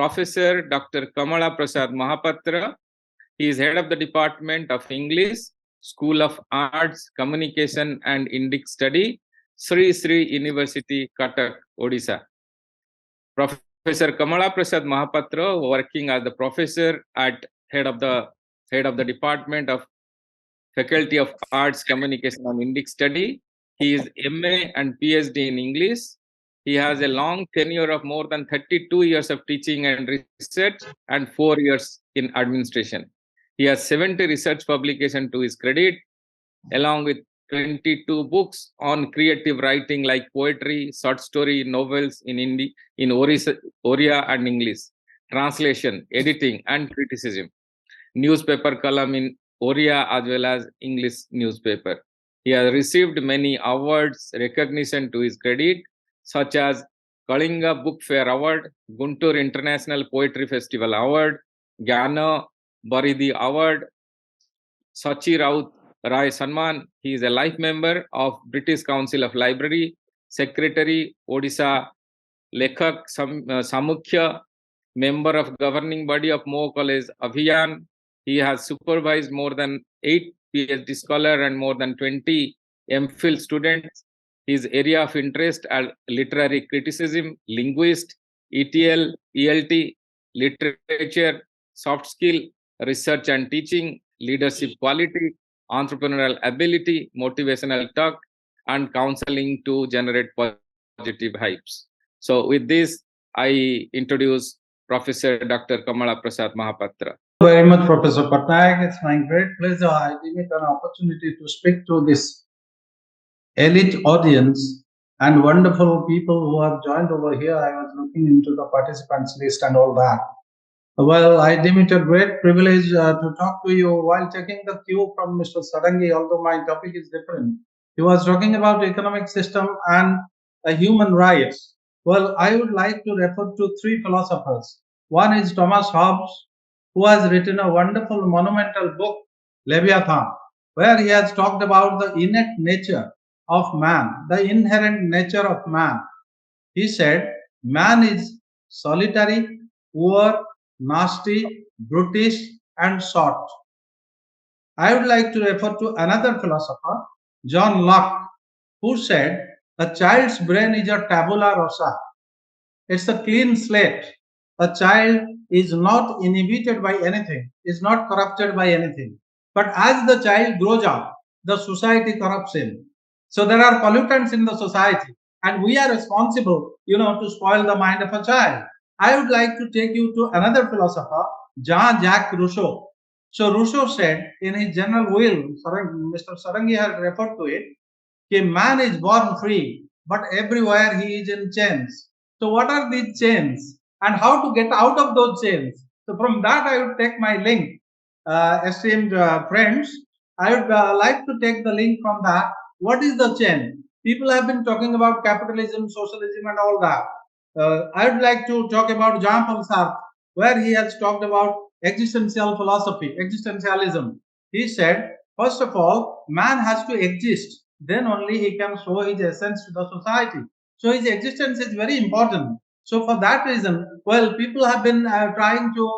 Professor Dr. Kamala Prasad Mahapatra. He is head of the Department of English, School of Arts, Communication and Indic Study, Sri Sri University, Cuttack, Odisha. Professor Kamala Prasad Mahapatra, working as the professor at head of the Department of Faculty of Arts, Communication and Indic Study. He is MA and PhD in English. He has a long tenure of more than 32 years of teaching and research and 4 years in administration. He has 70 research publications to his credit, along with 22 books on creative writing like poetry, short story, novels in Hindi, in Oriya and English, translation, editing and criticism, newspaper column in Oriya as well as English newspaper. He has received many awards, recognition to his credit, such as Kalinga Book Fair Award, Guntur International Poetry Festival Award, Gyana Baridhi Award, Sachi Rout Rai Sanman. He is a life member of British Council of Library, Secretary, Odisha Lekhak Sammukhya, member of governing body of Mo College, Abhiyan. He has supervised more than 8 PhD scholars and more than 20 MPhil students. His area of interest are literary criticism, linguist, ETL, ELT, literature, soft skill, research and teaching, leadership quality, entrepreneurial ability, motivational talk, and counseling to generate positive hypes. So with this, I introduce Professor Dr. Kamala Prasad Mahapatra. Very much, Professor Cuttack. It's my great pleasure. I give it an opportunity to speak to this elite audience and wonderful people who have joined over here. I was looking into the participants list and all that. Well, I deem it a great privilege to talk to you while taking the cue from Mr. Sarangi, although my topic is different. He was talking about economic system and human rights. Well, I would like to refer to 3 philosophers. One is Thomas Hobbes, who has written a wonderful monumental book, Leviathan, where he has talked about the innate nature of man, the inherent nature of man. He said, man is solitary, poor, nasty, brutish, and short. I would like to refer to another philosopher, John Locke, who said, a child's brain is a tabula rasa. It's a clean slate. A child is not inhibited by anything, is not corrupted by anything. But as the child grows up, the society corrupts him. So there are pollutants in the society, and we are responsible, to spoil the mind of a child. I would like to take you to another philosopher, Jean-Jacques Rousseau. So Rousseau said in his general will, Mr. Sarangi has referred to it, that man is born free, but everywhere he is in chains. So what are these chains and how to get out of those chains? So from that I would take my link, esteemed friends. I would like to take the link from that. What is the chain? People have been talking about capitalism, socialism and all that. I would like to talk about Jean-Paul Sartre, where he has talked about existential philosophy, existentialism. He said, first of all, man has to exist. Then only he can show his essence to the society. So his existence is very important. So for that reason, well, people have been trying to,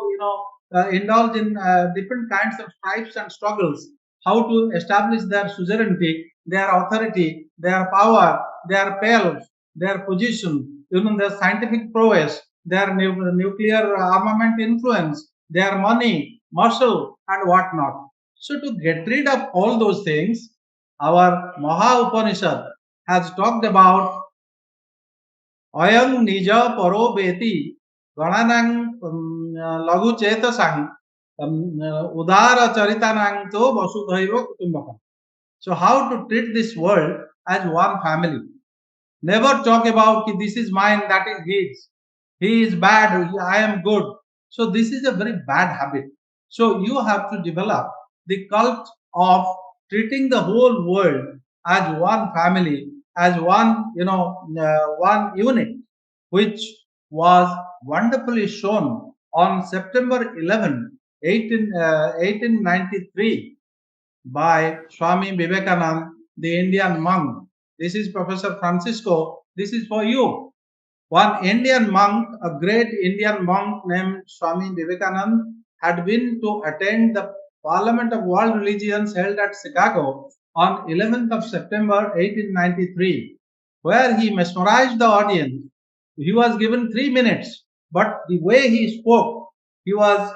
indulge in different kinds of stripes and struggles, how to establish their suzerainty, their authority, their power, their pelf, their position, their scientific prowess, their nuclear armament influence, their money, muscle, and whatnot. So to get rid of all those things, our Maha Upanishad has talked about Ayang Nija Paro Beti Gananang Lagu Chetasang Udara Charitanang To Vasudhaiva Kutumbakam. So how to treat this world as one family. Never talk about this is mine, that is his. He is bad, I am good. So this is a very bad habit. So you have to develop the cult of treating the whole world as one family, as one, one unit, which was wonderfully shown on September 11, 1893 by Swami Vivekananda, the Indian monk. This is Professor Francisco. This is for you. One Indian monk, a great Indian monk named Swami Vivekananda, had been to attend the Parliament of World Religions held at Chicago on 11th of September 1893, where he mesmerized the audience. He was given 3 minutes, but the way he spoke, he was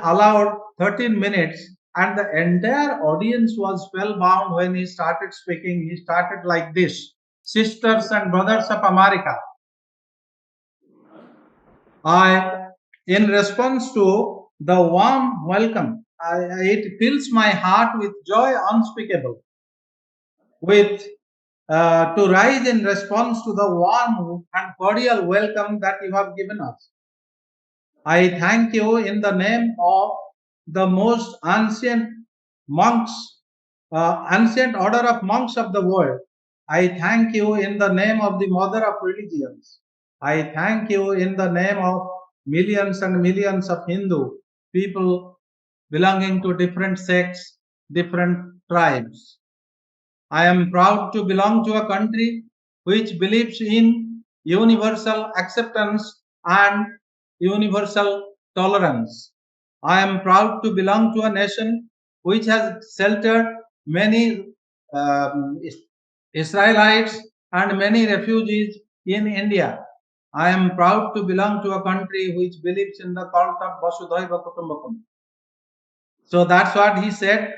allowed 13 minutes, and the entire audience was spellbound when he started speaking. He started like this: Sisters and brothers of America, in response to the warm welcome, it fills my heart with joy unspeakable, with to rise in response to the warm and cordial welcome that you have given us. I thank you in the name of the most ancient monks, ancient order of monks of the world. I thank you in the name of the mother of religions. I thank you in the name of millions and millions of Hindu people belonging to different sects, different tribes. I am proud to belong to a country which believes in universal acceptance and universal tolerance. I am proud to belong to a nation which has sheltered many Israelites and many refugees in India. I am proud to belong to a country which believes in the cult of Vasudhaiva Kutumbakam. So that's what he said.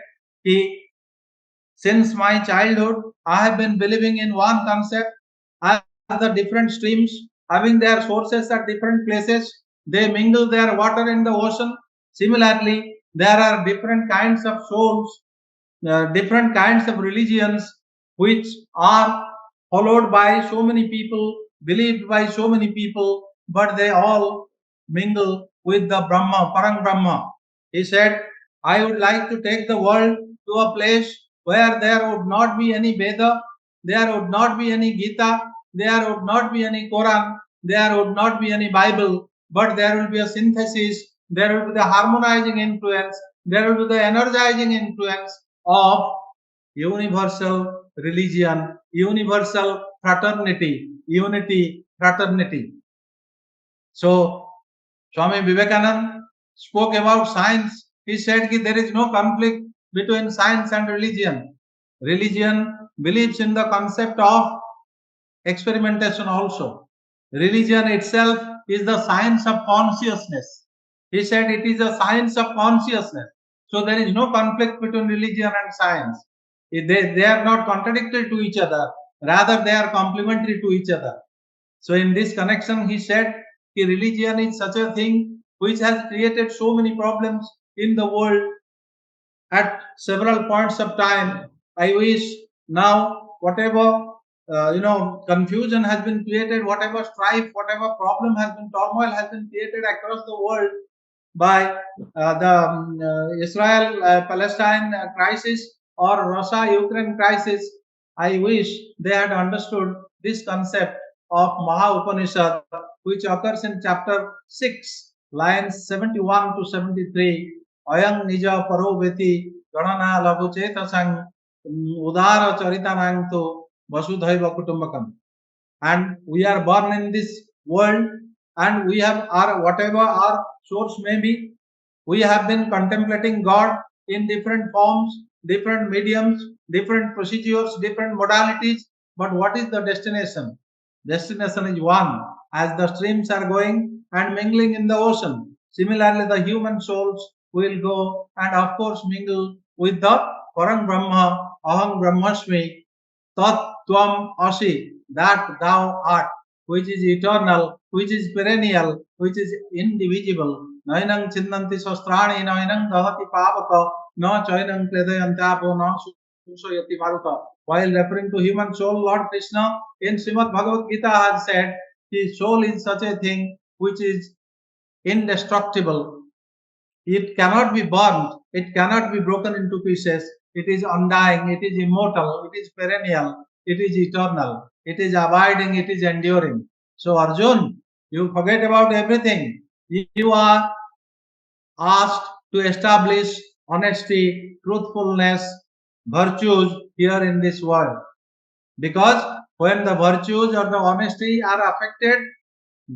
Since my childhood, I have been believing in one concept, as the different streams having their sources at different places, they mingle their water in the ocean. Similarly, there are different kinds of souls, different kinds of religions which are followed by so many people, believed by so many people, but they all mingle with the Brahma, Parang Brahma. He said, I would like to take the world to a place where there would not be any Veda, there would not be any Gita, there would not be any Quran, there would not be any Bible, but there will be a synthesis, there will be the harmonizing influence, there will be the energizing influence of universal religion, universal fraternity, unity, fraternity. So, Swami Vivekananda spoke about science. He said that there is no conflict between science and religion. Religion believes in the concept of experimentation also. Religion itself is the science of consciousness. He said it is a science of consciousness. So there is no conflict between religion and science. They are not contradictory to each other. Rather, they are complementary to each other. So in this connection, he said religion is such a thing which has created so many problems in the world at several points of time. I wish now whatever confusion has been created, whatever strife, whatever problem has been, turmoil has been created across the world by the Israel-Palestine crisis or Russia-Ukraine crisis. I wish they had understood this concept of Maha Upanishad, which occurs in chapter 6, lines 71 to 73. Ayang nija paroveti ganana lagu chetasang udara charitanang to vasudhaiva kutumbakam. And we are born in this world, and we have our whatever our source may be, we have been contemplating God in different forms, different mediums, different procedures, different modalities. But what is the destination? Destination is one, as the streams are going and mingling in the ocean. Similarly, the human souls will go and of course mingle with the Parang Brahma, Aham Brahmasmi, Tat Tvam Asi, that thou art, which is eternal, which is perennial, which is indivisible. Nainang chindanti sastrani, nainang dahati pavaka, no chainang predayantapo, no susayati maruta. While referring to human soul, Lord Krishna in Srimad Bhagavad Gita has said, his soul is such a thing which is indestructible. It cannot be burnt, it cannot be broken into pieces. It is undying, it is immortal, it is perennial, it is eternal, it is abiding, it is enduring. So, Arjun, you forget about everything. You are asked to establish honesty, truthfulness, virtues here in this world. Because when the virtues or the honesty are affected,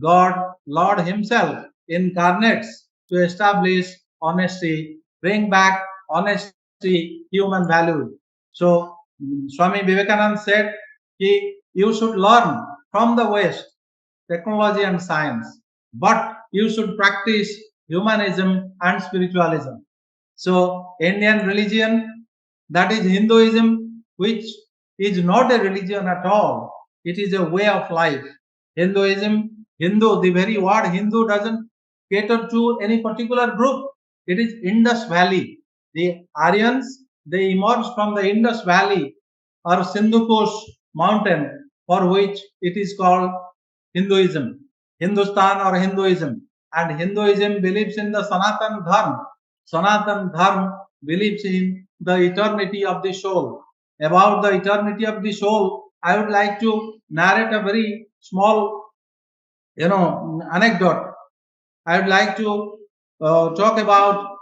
God, Lord Himself incarnates to establish honesty, bring back honesty, human value. So Swami Vivekananda said, you should learn from the West technology and science, but you should practice humanism and spiritualism. So Indian religion, that is Hinduism, which is not a religion at all. It is a way of life. Hinduism, Hindu, the very word Hindu doesn't cater to any particular group. It is Indus Valley. The Aryans, they emerged from the Indus Valley or Sindhu Kush mountain, for which it is called Hinduism, Hindustan or Hinduism. And Hinduism believes in the Sanatan Dharma. Sanatan Dharma believes in the eternity of the soul. About the eternity of the soul, I would like to narrate a very small, anecdote. I would like to talk about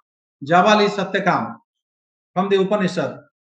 Javali Satyakam from the Upanishad.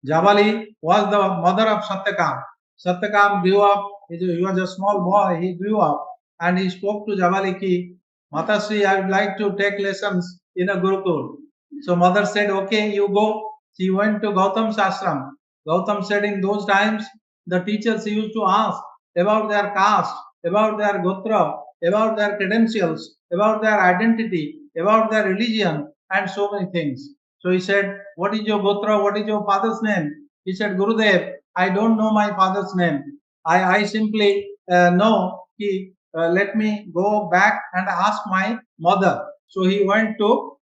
Javali was the mother of Satyakam. Satyakam grew up, he was a small boy, he grew up and he spoke to Javali ki, Matasri, I would like to take lessons in a Gurukul. So mother said, okay, you go. She went to Gautam's ashram. Gautam said in those times, the teachers used to ask about their caste, about their gotra, about their credentials, about their identity, about their religion, and so many things. So he said, what is your gotra? What is your father's name? He said, Gurudev, I don't know my father's name. I simply know he let me go back and ask my mother. So he went to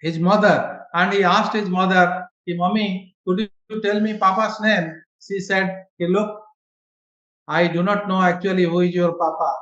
his mother and he asked his mother, hey, Mommy, could you tell me Papa's name? She said, hey, look, I do not know actually who is your Papa.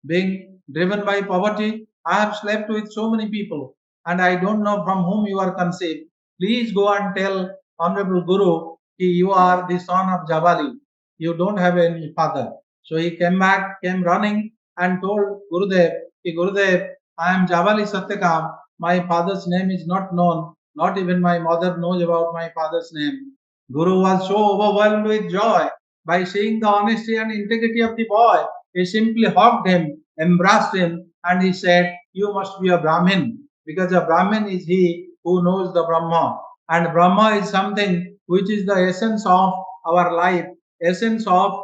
Being driven by poverty, I have slept with so many people and I don't know from whom you are conceived. Please go and tell Honorable Guru, you are the son of Javali. You don't have any father. So he came back, came running and told Gurudev, Gurudev, I am Javali Satyakam. My father's name is not known. Not even my mother knows about my father's name. Guru was so overwhelmed with joy by seeing the honesty and integrity of the boy. He simply hugged him, embraced him, and he said, you must be a Brahmin, because a Brahmin is he who knows the Brahma. And Brahma is something which is the essence of our life, essence of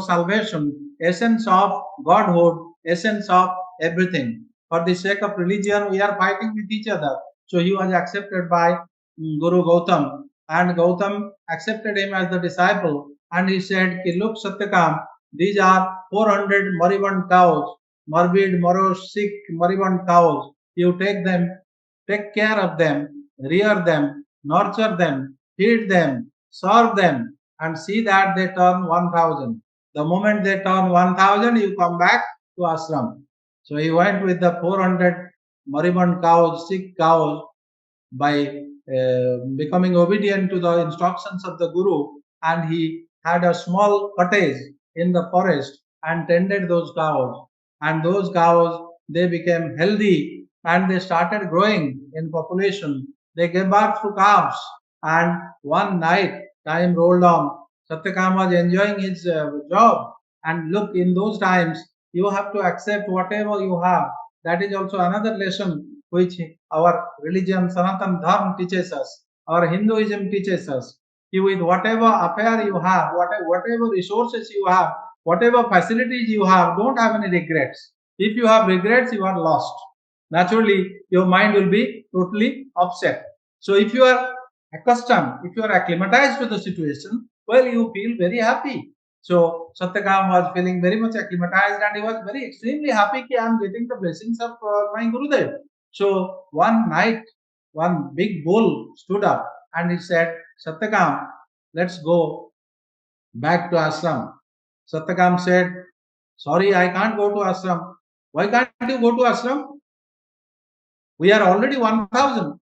salvation, essence of Godhood, essence of everything. For the sake of religion, we are fighting with each other. So he was accepted by Guru Gautam, and Gautam accepted him as the disciple. And he said, look, Satyakam, these are 400 moribund cows, morbid, morose, sick, moribund cows. You take them, take care of them, rear them, nurture them, feed them, serve them, and see that they turn 1000. The moment they turn 1000, you come back to ashram. So he went with the 400 moribund cows, sick cows, by becoming obedient to the instructions of the Guru, and he had a small cottage in the forest and tended those cows. And those cows, they became healthy and they started growing in population. They gave birth to calves, and one night time rolled on. Satyakam was enjoying his job, and look, in those times you have to accept whatever you have. That is also another lesson which our religion Sanatan Dharma teaches us, our Hinduism teaches us. With whatever affair you have, whatever resources you have, whatever facilities you have, don't have any regrets. If you have regrets, you are lost. Naturally, your mind will be totally upset. So if you are accustomed, if you are acclimatized to the situation, well, you feel very happy. So Satyakam was feeling very much acclimatized and he was very extremely happy that I am getting the blessings of my Gurudev. So one night, one big bull stood up and he said, Satyakam, let's go back to ashram. Satyakam said, sorry, I can't go to ashram. Why can't you go to ashram? We are already 1000.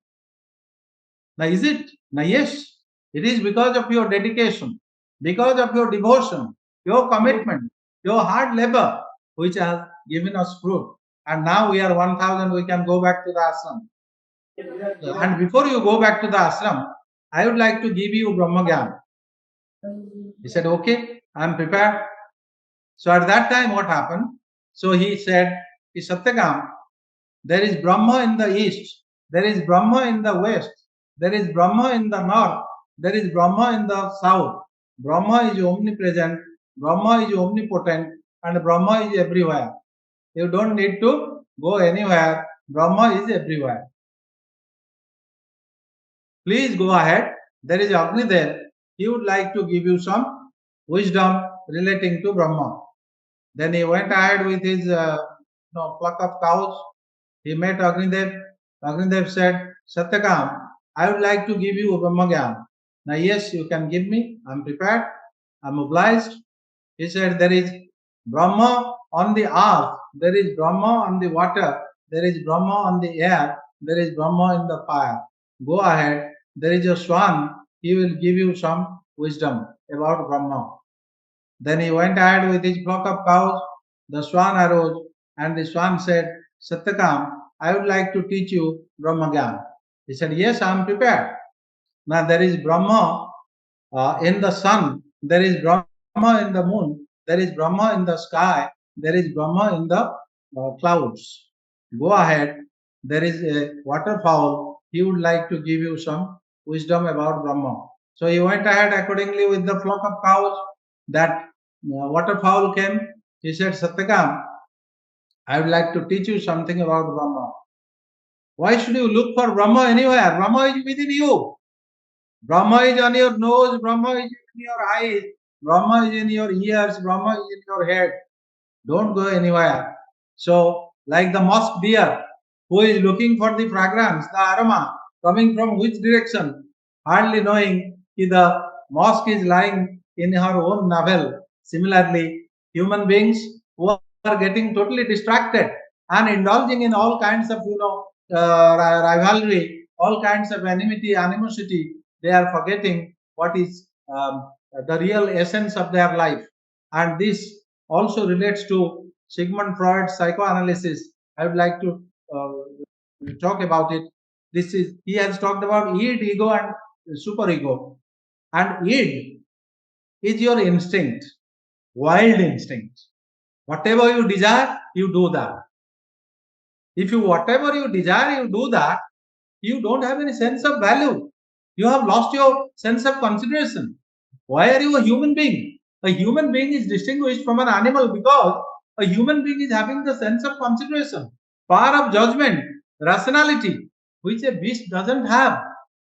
Now is it? Now yes, it is because of your dedication, because of your devotion, your commitment, your hard labor, which has given us fruit. And now we are 1000, we can go back to the ashram. And before you go back to the ashram, I would like to give you Brahma Gyan. He said, okay, I am prepared. So at that time, what happened? So he said, Satyakam, there is Brahma in the east, there is Brahma in the west, there is Brahma in the north, there is Brahma in the south. Brahma is omnipresent, Brahma is omnipotent, and Brahma is everywhere. You don't need to go anywhere. Brahma is everywhere. Please go ahead. There is Agni there. He would like to give you some wisdom relating to Brahma. Then he went ahead with his pluck of cows. He met Agnidev. Agnidev said, Satyakam, I would like to give you a Brahma Gyan. Now, yes, you can give me. I'm prepared. I'm obliged. He said, there is Brahma on the earth. There is Brahma on the water. There is Brahma on the air. There is Brahma in the fire. Go ahead. There is a swan. He will give you some wisdom about Brahma. Then he went ahead with his flock of cows. The swan arose, and the swan said, Satyakam, I would like to teach you Brahma Gyan. He said, yes, I am prepared. Now there is Brahma in the sun, there is Brahma in the moon, there is Brahma in the sky, there is Brahma in the clouds. Go ahead. There is a waterfowl. He would like to give you some wisdom about Brahma. So he went ahead accordingly with the flock of cows. That waterfowl came. He said, Satyakam, I would like to teach you something about Brahma. Why should you look for Brahma anywhere? Brahma is within you. Brahma is on your nose, Brahma is in your eyes, Brahma is in your ears, Brahma is in your head. Don't go anywhere. So, like the musk deer who is looking for the fragrance, the aroma coming from which direction, hardly knowing that the musk is lying in her own navel. Similarly, human beings who are getting totally distracted and indulging in all kinds of rivalry, all kinds of enmity, animosity, they are forgetting what is the real essence of their life. And this also relates to Sigmund Freud's psychoanalysis. I would like to talk about it. He has talked about id, ego, and superego. And id is your instinct, wild instinct. Whatever you desire, you do that. If you whatever you desire, you do that, you don't have any sense of value. You have lost your sense of consideration. Why are you a human being? A human being is distinguished from an animal because a human being is having the sense of consideration, power of judgment, rationality, which a beast doesn't have.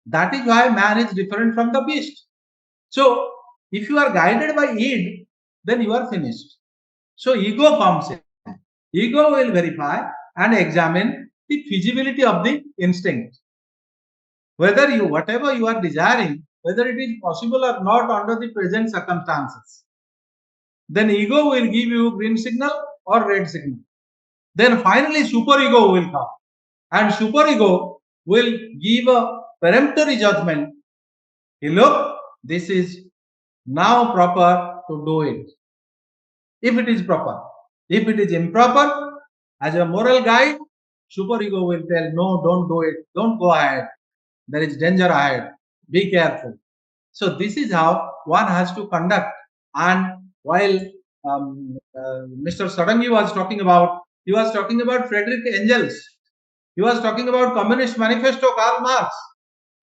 That is why man is different from the beast. So, if you are guided by id, then you are finished. So, ego comes in. Ego will verify and examine the feasibility of the instinct. Whether you, whatever you are desiring, whether it is possible or not under the present circumstances. Then ego will give you green signal or red signal. Then finally superego will come. And superego will give a peremptory judgment. Look, this is now proper to do it. If it is proper. If it is improper, as a moral guide, superego will tell, no, don't do it. Don't go ahead. There is danger ahead. Be careful. So this is how one has to conduct. And while Mr. Sadangi was talking about, he was talking about Frederick Engels. He was talking about Communist Manifesto, Karl Marx.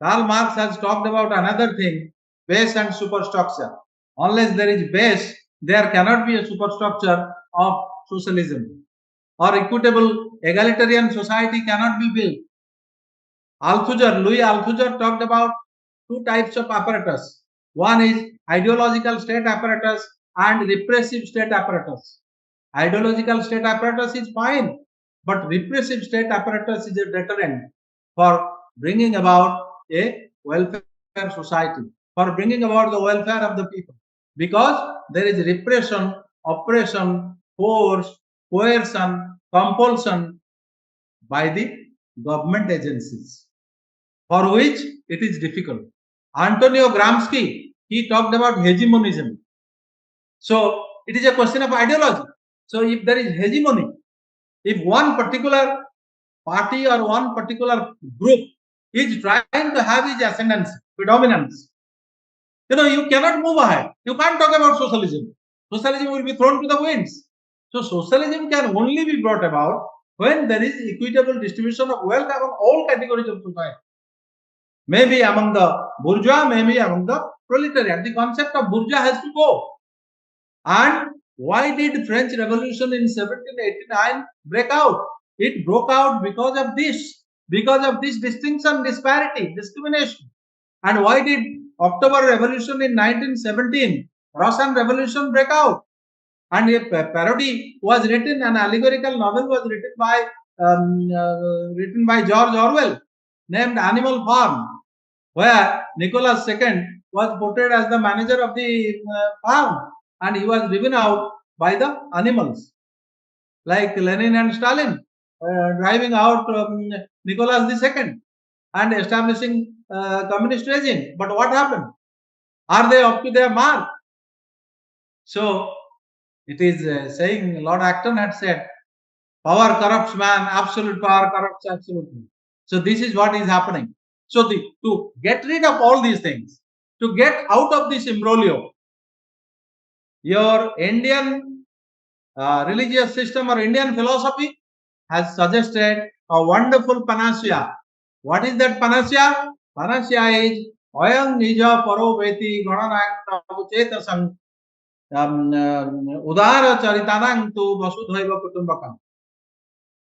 Karl Marx has talked about another thing, base and superstructure. Unless there is base, there cannot be a superstructure of socialism. Or equitable egalitarian society cannot be built. Louis Althusser talked about two types of apparatus. One is ideological state apparatus and repressive state apparatus. Ideological state apparatus is fine, but repressive state apparatus is a deterrent for bringing about a welfare society, for bringing about the welfare of the people. Because there is repression, oppression, force, coercion, compulsion by the government agencies, for which it is difficult. Antonio Gramsci, he talked about hegemonism. So it is a question of ideology. So if there is hegemony, if one particular party or one particular group is trying to have its ascendancy, predominance, you cannot move ahead. You can't talk about socialism. Socialism will be thrown to the winds. So socialism can only be brought about when there is equitable distribution of wealth among all categories of society. Maybe among the bourgeois, maybe among the proletariat. The concept of bourgeois has to go. And why did French Revolution in 1789 break out? It broke out because of this distinction, disparity, discrimination. And why did October Revolution in 1917, Russian Revolution, break out? And a parody was written, an allegorical novel was written by George Orwell, named Animal Farm, where Nicholas II was portrayed as the manager of the farm, and he was driven out by the animals, like Lenin and Stalin driving out Nicholas II and establishing communist regime. But what happened? Are they up to their mark? So it is saying, Lord Acton had said, power corrupts man, absolute power corrupts absolutely. So this is what is happening. So to get rid of all these things, to get out of this imbroglio, your Indian religious system or Indian philosophy has suggested a wonderful panacea. What is that panacea? Panacea is Ayam Nija Paro Veti Gananang Chetasang Udara Charitanang tu Vasudhaiva Kutumbakam.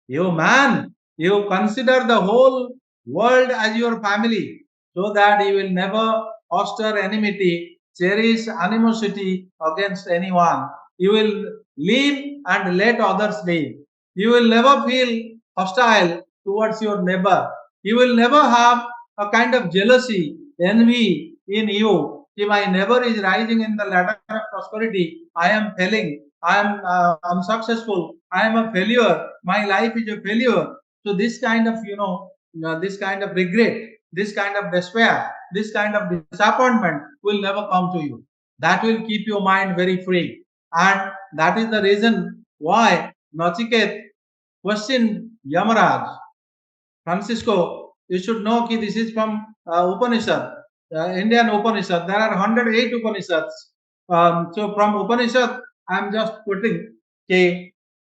You man, you consider the whole world as your family, so that you will never foster enmity, cherish animosity against anyone. You will live and let others live. You will never feel hostile towards your neighbor. You will never have a kind of jealousy, envy in you. If my neighbor is rising in the ladder of prosperity, I am failing. I am unsuccessful. I am a failure. My life is a failure. So this kind of this kind of regret, this kind of despair, this kind of disappointment will never come to you. That will keep your mind very free, and that is the reason why Nachiket questioned Yamaraj. Francisco, you should know that this is from Upanishad, Indian Upanishad. There are 108 Upanishads. So from Upanishad, I am just putting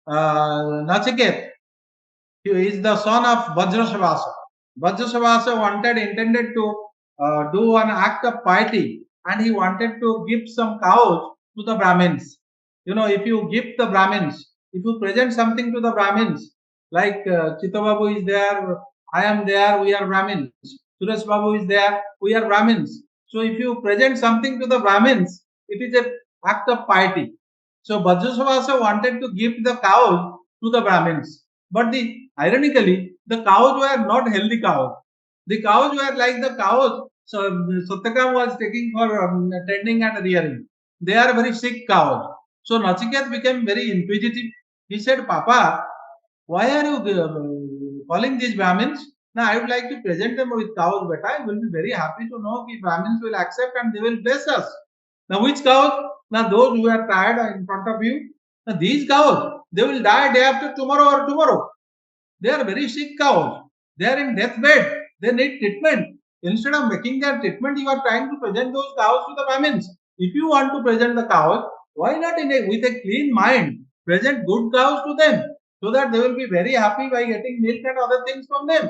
Nachiket, he is the son of Vajrasavasa. Vajrasavasa intended to do an act of piety, and he wanted to give some cows to the Brahmins. If you give the Brahmins, if you present something to the Brahmins, like Chitababu is there, I am there, we are Brahmins. Suresh Babu is there, we are Brahmins. So if you present something to the Brahmins, it is an act of piety. So Vajrasavasa wanted to give the cows to the Brahmins. But ironically, the cows were not healthy cows. The cows were like the cows Satyakam was taking for tending and rearing. They are very sick cows. So Nachiket became very inquisitive. He said, Papa, why are you calling these Brahmins? Now I would like to present them with cows, but I will be very happy to know that Brahmins will accept and they will bless us. Now which cows? Now those who are tired in front of you. Now these cows, they will die day after tomorrow or tomorrow. They are very sick cows. They are in deathbed. They need treatment. Instead of making their treatment, you are trying to present those cows to the Brahmins. If you want to present the cows, why not with a clean mind present good cows to them, so that they will be very happy by getting milk and other things from them.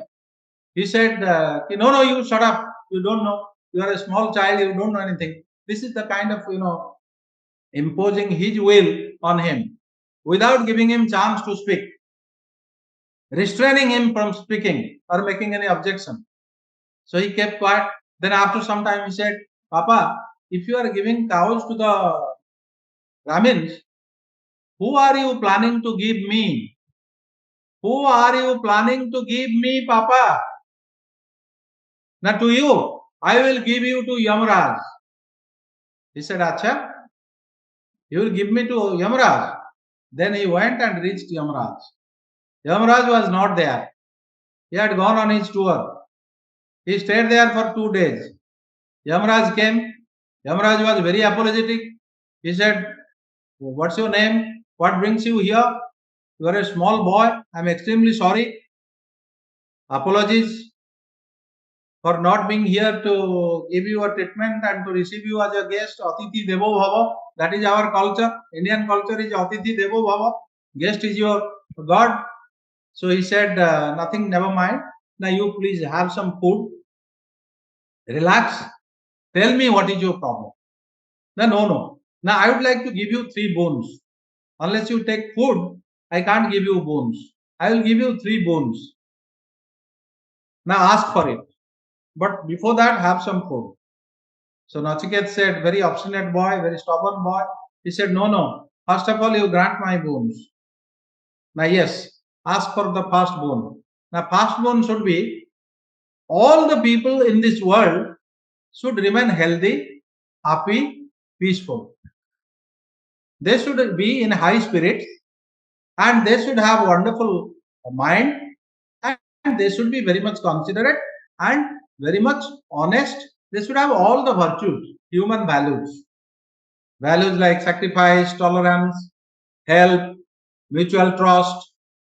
He said, no, you shut up. You don't know. You are a small child. You don't know anything. This is the kind of, imposing his will on him without giving him chance to speak, restraining him from speaking or making any objection. So he kept quiet. Then after some time he said, Papa, if you are giving cows to the Brahmins, who are you planning to give me? Who are you planning to give me, Papa? Now to you, I will give you to Yamaraj. He said, Acha, you will give me to Yamaraj. Then he went and reached Yamaraj. Yamaraj was not there. He had gone on his tour. He stayed there for 2 days. Yamaraj came. Yamaraj was very apologetic. He said, what's your name? What brings you here? You are a small boy. I am extremely sorry. Apologies. for not being here to give you a treatment and to receive you as a guest. Atithi Devo Bhava. That is our culture. Indian culture is Atithi Devo Bhava. Guest is your God. So he said, nothing, never mind. Now you please have some food. Relax. Tell me what is your problem. No. Now I would like to give you 3 bones. Unless you take food, I can't give you bones. I will give you 3 bones. Now ask for it. But before that, have some food. So Nachiket said, very obstinate boy, very stubborn boy. He said, no. First of all, you grant my bones. Now, yes, ask for the first bone. Now, first bone should be all the people in this world should remain healthy, happy, peaceful. They should be in high spirits and they should have wonderful mind and they should be very much considerate and very much honest. They should have all the virtues, human values. Values like sacrifice, tolerance, help, mutual trust,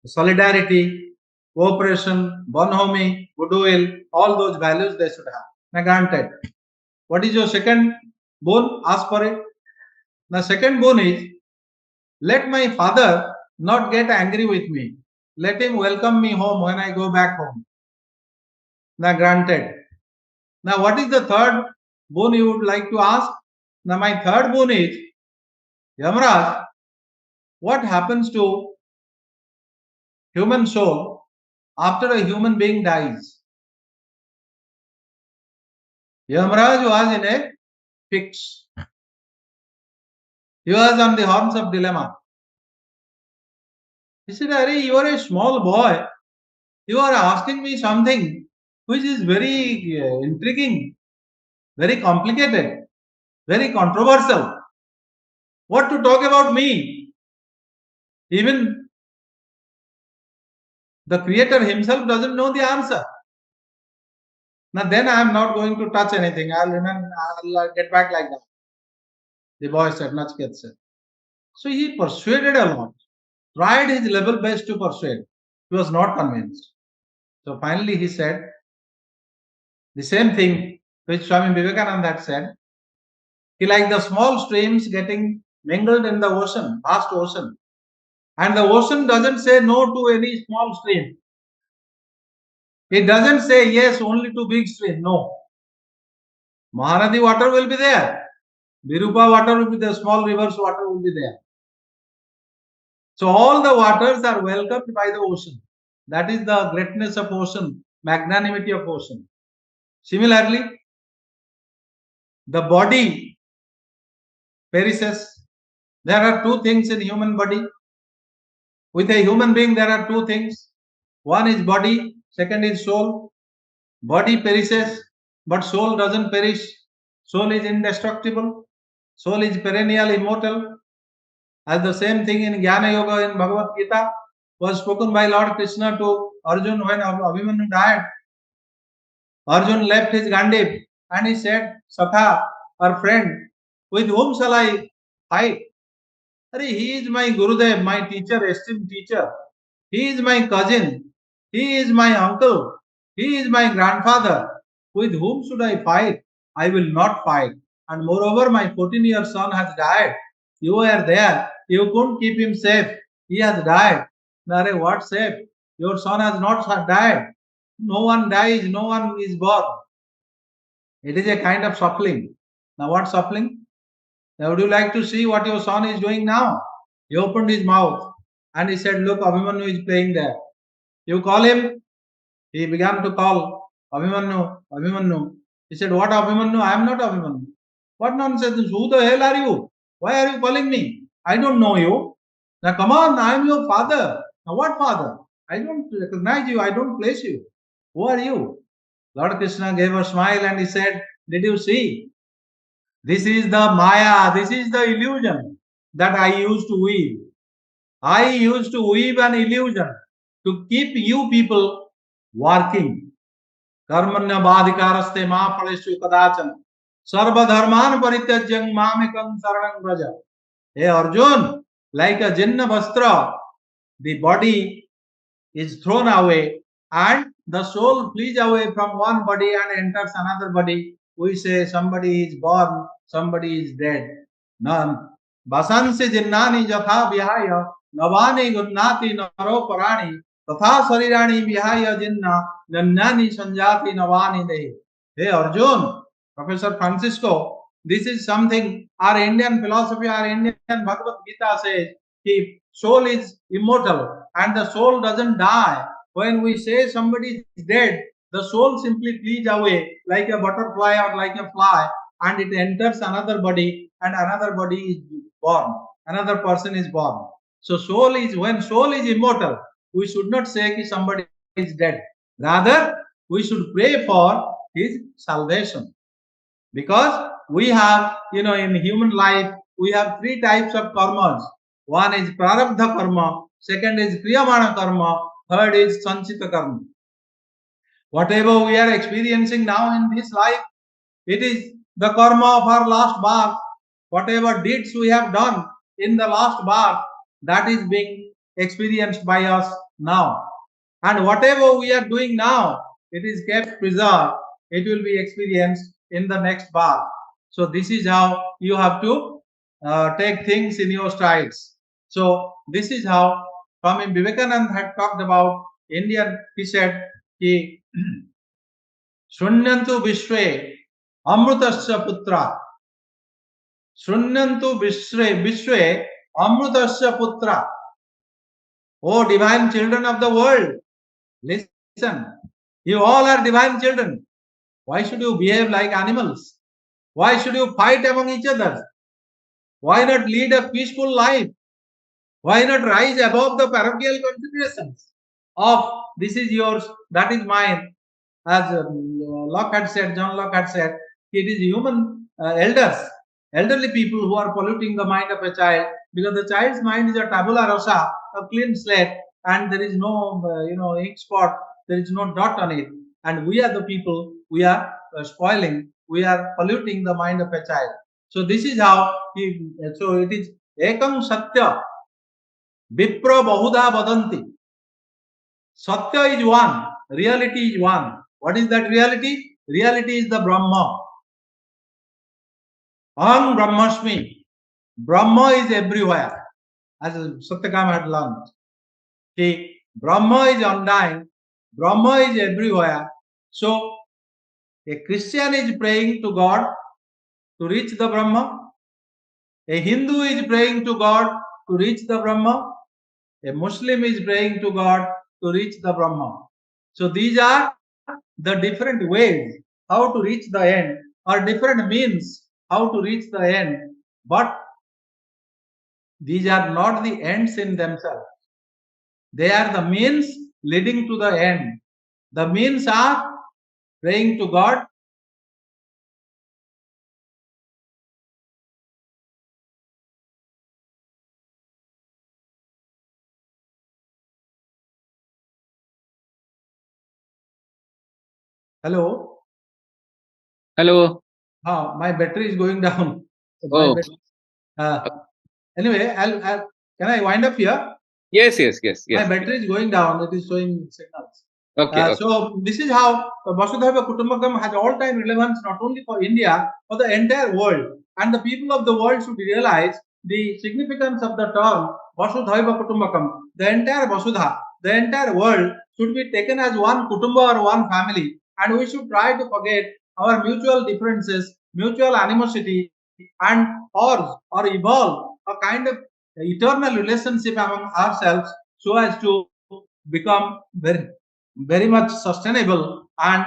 solidarity, cooperation, bonhomie, goodwill, all those values they should have. Now granted. What is your second bone? Ask for it. The second bone is, let my father not get angry with me. Let him welcome me home when I go back home. Now granted. Now what is the third bone you would like to ask? Now my third bone is, Yamaraj, what happens to human soul after a human being dies? Yamaraj was in a fix. He was on the horns of dilemma. He said, Are, you are a small boy. You are asking me something which is very intriguing, very complicated, very controversial. What to talk about me? Even the creator himself doesn't know the answer. Now then I am not going to touch anything. I'll get back like that. The boy said, Nachiket said. So he persuaded a lot, tried his level best to persuade. He was not convinced. So finally he said the same thing which Swami Vivekananda had said. He like the small streams getting mingled in the ocean, vast ocean. And the ocean doesn't say no to any small stream. It doesn't say yes only to big stream. No. Mahanadi water will be there. Virupa water will be there. Small rivers water will be there. So all the waters are welcomed by the ocean. That is the greatness of ocean, magnanimity of ocean. Similarly, the body perishes. There are 2 things in human body. With a human being, there are 2 things. One is body, second is soul. Body perishes, but soul doesn't perish. Soul is indestructible. Soul is perennial, immortal. As the same thing in Gyana Yoga in Bhagavad Gita was spoken by Lord Krishna to Arjun when Abhimanyu died. Arjun left his Gandhi and he said, Sakha, our friend, with whom shall I fight? He is my Gurudev, my teacher, esteemed teacher. He is my cousin. He is my uncle. He is my grandfather. With whom should I fight? I will not fight. And moreover, my 14-year son has died. You were there. You couldn't keep him safe. He has died. Nare, what safe? Your son has not died. No one dies. No one is born. It is a kind of suckling. Now, what suckling? Now, would you like to see what your son is doing now? He opened his mouth and he said, Look, Abhimanyu is playing there. You call him. He began to call Abhimanyu, Abhimanyu. He said, What Abhimanyu? I am not Abhimanyu. What nonsense? Who the hell are you? Why are you calling me? I don't know you. Now come on, I am your father. Now what father? I don't recognize you. I don't place you. Who are you? Lord Krishna gave a smile and he said, Did you see? This is the Maya. This is the illusion that I used to weave. I used to weave an illusion to keep you people working. Karmanya badhikaraste ma phaleshu kadachan. Sarva dharman parityajyang mamekam saranam braja. Hey Arjun, like a jinna vastra, the body is thrown away and the soul flees away from one body and enters another body. We say somebody is born, somebody is dead. None. Vasansi jinnani jatha vihaya navani gunnati naro parani tatha sarirani vihaya jinna jannani sanjati navani dehi. Hey Arjun, Professor Francisco, this is something our Indian philosophy, our Indian Bhagavad Gita says, the soul is immortal and the soul doesn't die. When we say somebody is dead, the soul simply flees away like a butterfly or like a fly, and it enters another body, and another body is born. Another person is born. So soul is, when soul is immortal, we should not say that somebody is dead. Rather, we should pray for his salvation. Because we have, in human life, we have three types of karmas. One is prarabdha karma, second is kriyamana karma, third is sanchita karma. Whatever we are experiencing now in this life, it is the karma of our last birth. Whatever deeds we have done in the last birth, that is being experienced by us now. And whatever we are doing now, it is kept preserved. It will be experienced in the next birth. So this is how you have to take things in your strides. So this is how Swami Vivekananda had talked about Indian. He said, Shunnyantu Vishwe Amrutasya Putra. Shunnyantu Vishwe Amrutasya Putra. O divine children of the world, listen. You all are divine children. Why should you behave like animals? Why should you fight among each other? Why not lead a peaceful life? Why not rise above the parochial considerations of this is yours, that is mine? As Locke had said, John Locke had said, it is human elderly people who are polluting the mind of a child, because the child's mind is a tabula rasa, a clean slate, and there is no ink spot, there is no dot on it. And we are the people, we are spoiling, we are polluting the mind of a child. So this is how so it is ekam satya vipra bahuda vadanti. Satya is one, reality is one. What is that reality? Reality is the Brahma. Aham Brahmasmi. Brahma is everywhere, as Satyakam had learned. See, Brahma is undying, Brahma is everywhere. So, a Christian is praying to God to reach the Brahma. A Hindu is praying to God to reach the Brahma. A Muslim is praying to God to reach the Brahma. So, these are the different ways how to reach the end, or different means how to reach the end, but these are not the ends in themselves. They are the means leading to the end. The means are praying to God, hello. Hello. My battery is going down. Oh, Anyway, I'll can I wind up here? yes. My battery is going down. It is showing signals. Okay. So this is how Vasudhaiva Kutumbakam has all-time relevance, not only for India, for the entire world. And the people of the world should realize the significance of the term Vasudhaiva Kutumbakam. The entire Vasudha, the entire world should be taken as one Kutumba or one family. And we should try to forget our mutual differences, mutual animosity, and or evolve a kind of eternal relationship among ourselves, so as to become very much sustainable and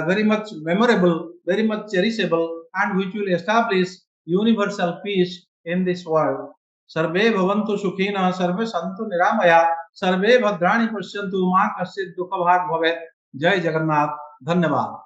very much memorable, very much cherishable, and which will establish universal peace in this world. Sarve bhavantu sukhina, sarve santu niramaya, sarve bhadrani pashyantu, ma kaschit dukha bhag bhavet. Jai Jagannath. Dhanyavad.